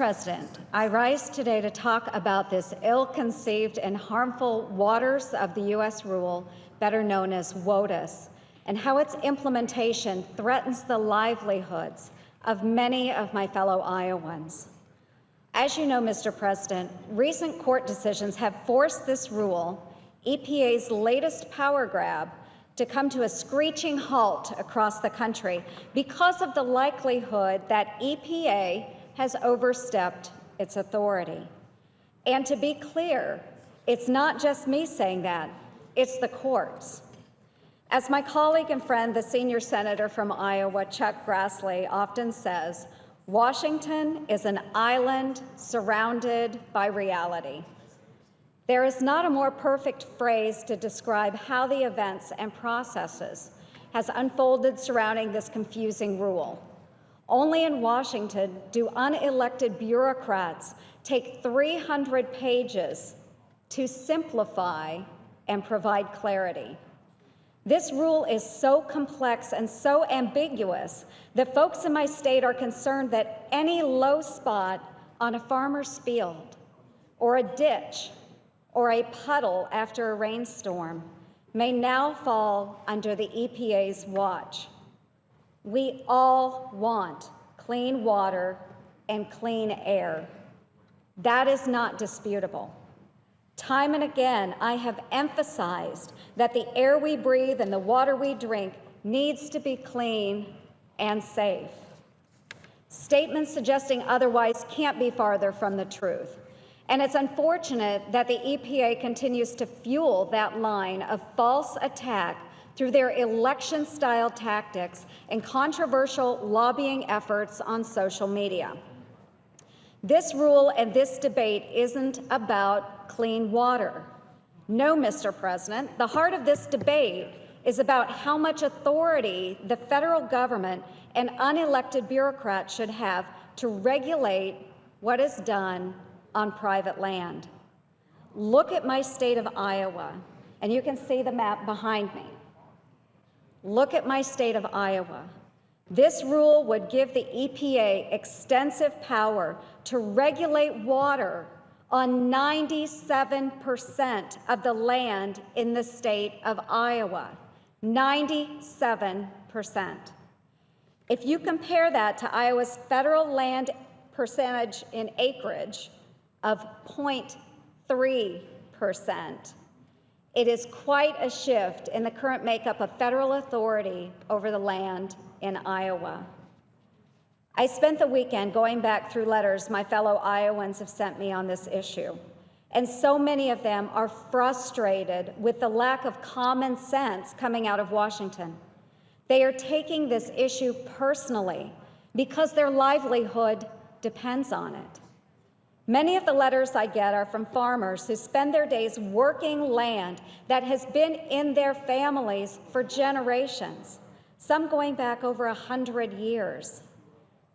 President, I rise today to talk about this ill-conceived and harmful waters of the U.S. rule, better known as WOTUS, and how its implementation threatens the livelihoods of many of my fellow Iowans. As you know, Mr. President, recent court decisions have forced this rule, EPA's latest power grab, to come to a screeching halt across the country because of the likelihood that EPA has overstepped its authority. And to be clear, it's not just me saying that, it's the courts. As my colleague and friend, the senior senator from Iowa, Chuck Grassley, often says, Washington is an island surrounded by reality. There is not a more perfect phrase to describe how the events and processes has unfolded surrounding this confusing rule. Only in Washington do unelected bureaucrats take 300 pages to simplify and provide clarity. This rule is so complex and so ambiguous that folks in my state are concerned that any low spot on a farmer's field or a ditch or a puddle after a rainstorm may now fall under the EPA's watch. We all want clean water and clean air. That is not disputable. Time and again, I have emphasized that the air we breathe and the water we drink needs to be clean and safe. Statements suggesting otherwise can't be farther from the truth. And it's unfortunate that the EPA continues to fuel that line of false attack through their election-style tactics and controversial lobbying efforts on social media. This rule and this debate isn't about clean water. No, Mr. President, the heart of this debate is about how much authority the federal government and unelected bureaucrats should have to regulate what is done on private land. Look at my state of Iowa, and you can see the map behind me. Look at my state of Iowa. This rule would give the EPA extensive power to regulate water on 97% of the land in the state of Iowa. 97%. If you compare that to Iowa's federal land percentage in acreage of 0.3%, it is quite a shift in the current makeup of federal authority over the land in Iowa. I spent the weekend going back through letters my fellow Iowans have sent me on this issue, and so many of them are frustrated with the lack of common sense coming out of Washington. They are taking this issue personally because their livelihood depends on it. Many of the letters I get are from farmers who spend their days working land that has been in their families for generations, some going back over 100 years.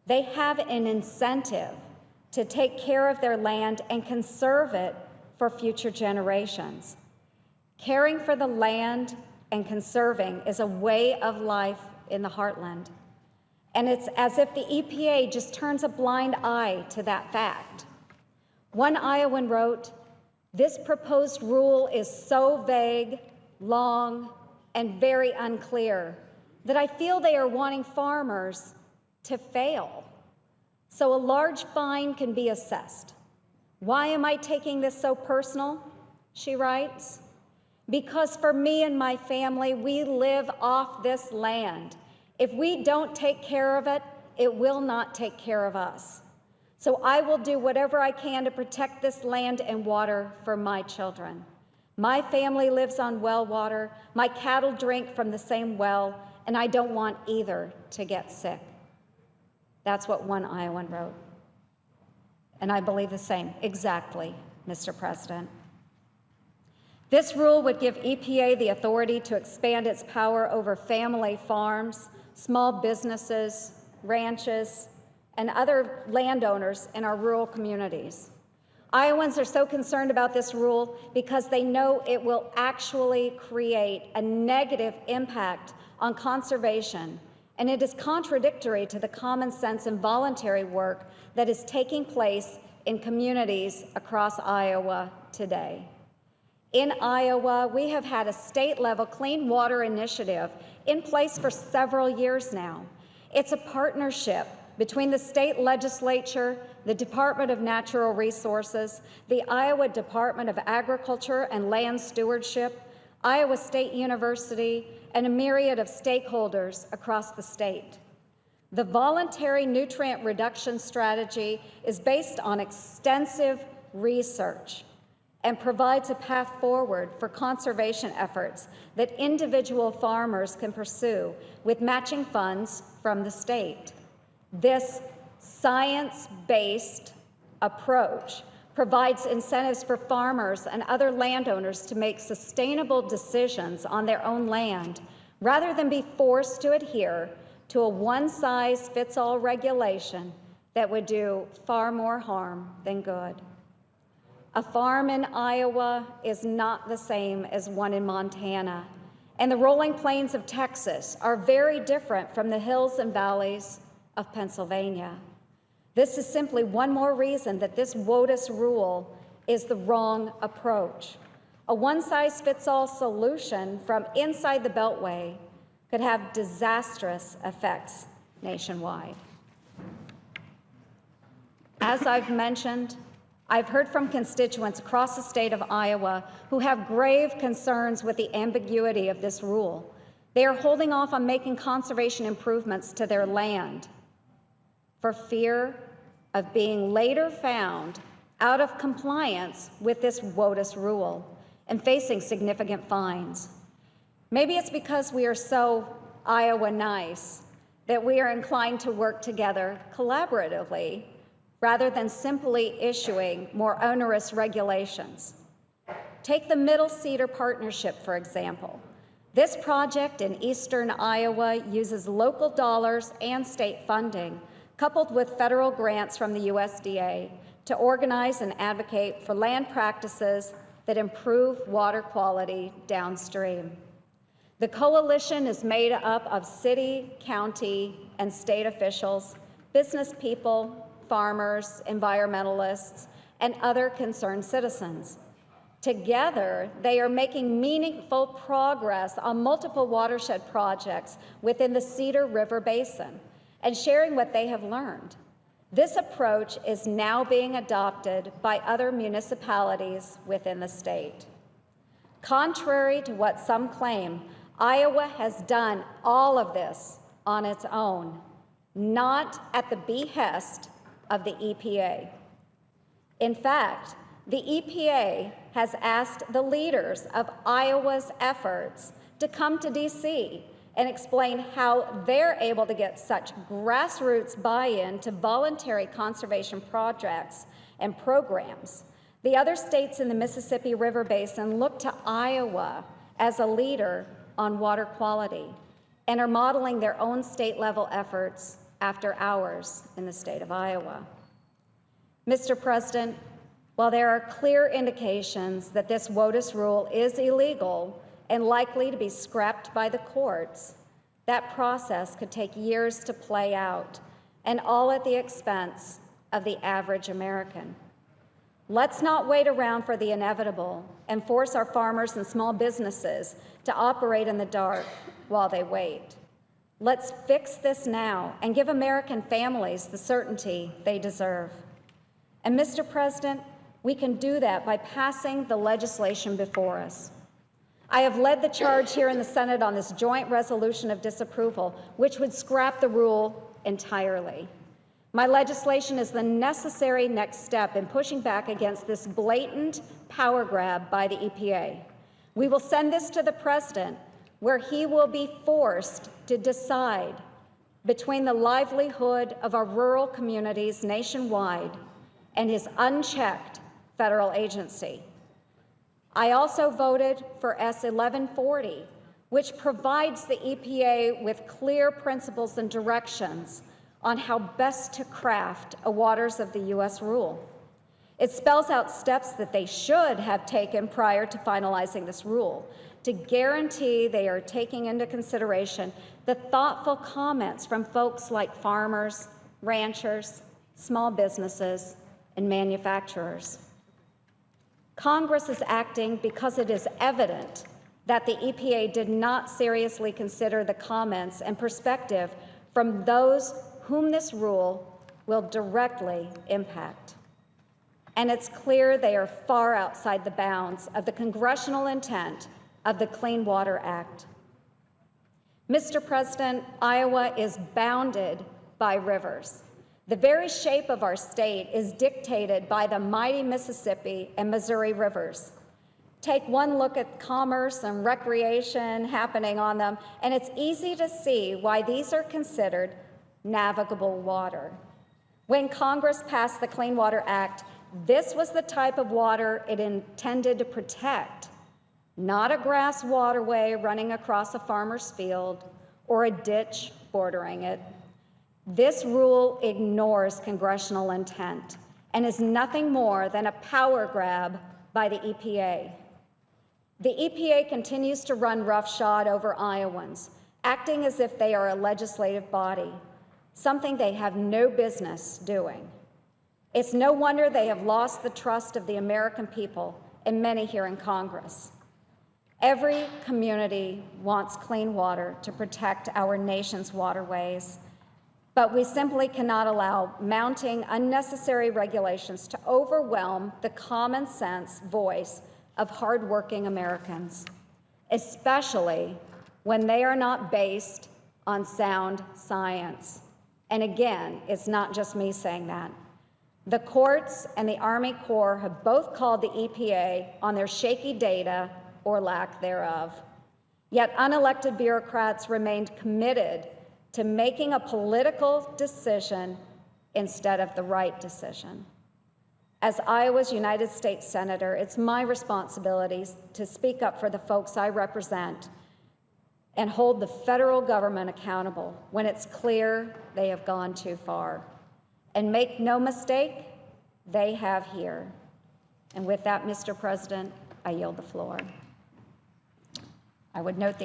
They have an incentive to take care of their land and conserve it for future generations. Caring for the land and conserving is a way of life in the heartland. And it's as if the EPA just turns a blind eye to that fact. One Iowan wrote, "This proposed rule is so vague, long, and very unclear that I feel they are wanting farmers to fail, so a large fine can be assessed. Why am I taking this so personal?" she writes. "Because for me and my family, we live off this land. If we don't take care of it, it will not take care of us. So I will do whatever I can to protect this land and water for my children. My family lives on well water, my cattle drink from the same well, and I don't want either to get sick." That's what one Iowan wrote. And I believe the same, exactly, Mr. President. This rule would give EPA the authority to expand its power over family farms, small businesses, ranches, and other landowners in our rural communities. Iowans are so concerned about this rule because they know it will actually create a negative impact on conservation and it is contradictory to the common sense and voluntary work that is taking place in communities across Iowa today. In Iowa, we have had a state-level clean water initiative in place for several years now. It's a partnership between the state legislature, the Department of Natural Resources, the Iowa Department of Agriculture and Land Stewardship, Iowa State University, and a myriad of stakeholders across the state. The voluntary nutrient reduction strategy is based on extensive research and provides a path forward for conservation efforts that individual farmers can pursue with matching funds from the state. This science-based approach provides incentives for farmers and other landowners to make sustainable decisions on their own land rather than be forced to adhere to a one-size-fits-all regulation that would do far more harm than good. A farm in Iowa is not the same as one in Montana, and the rolling plains of Texas are very different from the hills and valleys of Pennsylvania. This is simply one more reason that this WOTUS rule is the wrong approach. A one-size-fits-all solution from inside the Beltway could have disastrous effects nationwide. As I've mentioned, I've heard from constituents across the state of Iowa who have grave concerns with the ambiguity of this rule. They are holding off on making conservation improvements to their land for fear of being later found out of compliance with this WOTUS rule and facing significant fines. Maybe it's because we are so Iowa nice that we are inclined to work together collaboratively rather than simply issuing more onerous regulations. Take the Middle Cedar Partnership, for example. This project in eastern Iowa uses local dollars and state funding, coupled with federal grants from the USDA, to organize and advocate for land practices that improve water quality downstream. The coalition is made up of city, county, and state officials, business people, farmers, environmentalists, and other concerned citizens. Together, they are making meaningful progress on multiple watershed projects within the Cedar River Basin and sharing what they have learned. This approach is now being adopted by other municipalities within the state. Contrary to what some claim, Iowa has done all of this on its own, not at the behest of the EPA. In fact, the EPA has asked the leaders of Iowa's efforts to come to DC and explain how they're able to get such grassroots buy-in to voluntary conservation projects and programs. The other states in the Mississippi River Basin look to Iowa as a leader on water quality and are modeling their own state-level efforts after ours in the state of Iowa. Mr. President, while there are clear indications that this WOTUS rule is illegal and likely to be scrapped by the courts, that process could take years to play out, and all at the expense of the average American. Let's not wait around for the inevitable and force our farmers and small businesses to operate in the dark while they wait. Let's fix this now and give American families the certainty they deserve. And Mr. President, we can do that by passing the legislation before us. I have led the charge here in the Senate on this joint resolution of disapproval, which would scrap the rule entirely. My legislation is the necessary next step in pushing back against this blatant power grab by the EPA. We will send this to the President, where he will be forced to decide between the livelihood of our rural communities nationwide and his unchecked federal agency. I also voted for S 1140, which provides the EPA with clear principles and directions on how best to craft a Waters of the U.S. rule. It spells out steps that they should have taken prior to finalizing this rule to guarantee they are taking into consideration the thoughtful comments from folks like farmers, ranchers, small businesses, and manufacturers. Congress is acting because it is evident that the EPA did not seriously consider the comments and perspective from those whom this rule will directly impact. And it's clear they are far outside the bounds of the congressional intent of the Clean Water Act. Mr. President, Iowa is bounded by rivers. The very shape of our state is dictated by the mighty Mississippi and Missouri rivers. Take one look at commerce and recreation happening on them, and it's easy to see why these are considered navigable water. When Congress passed the Clean Water Act, this was the type of water it intended to protect, not a grass waterway running across a farmer's field or a ditch bordering it. This rule ignores congressional intent and is nothing more than a power grab by the EPA. The EPA continues to run roughshod over Iowans, acting as if they are a legislative body, something they have no business doing. It's no wonder they have lost the trust of the American people and many here in Congress. Every community wants clean water to protect our nation's waterways, but we simply cannot allow mounting unnecessary regulations to overwhelm the common sense voice of hardworking Americans, especially when they are not based on sound science. And again, it's not just me saying that. The courts and the Army Corps have both called the EPA on their shaky data or lack thereof. Yet unelected bureaucrats remained committed to making a political decision instead of the right decision. As Iowa's United States Senator, it's my responsibility to speak up for the folks I represent and hold the federal government accountable when it's clear they have gone too far. And make no mistake, they have here. And with that, Mr. President, I yield the floor. I would note the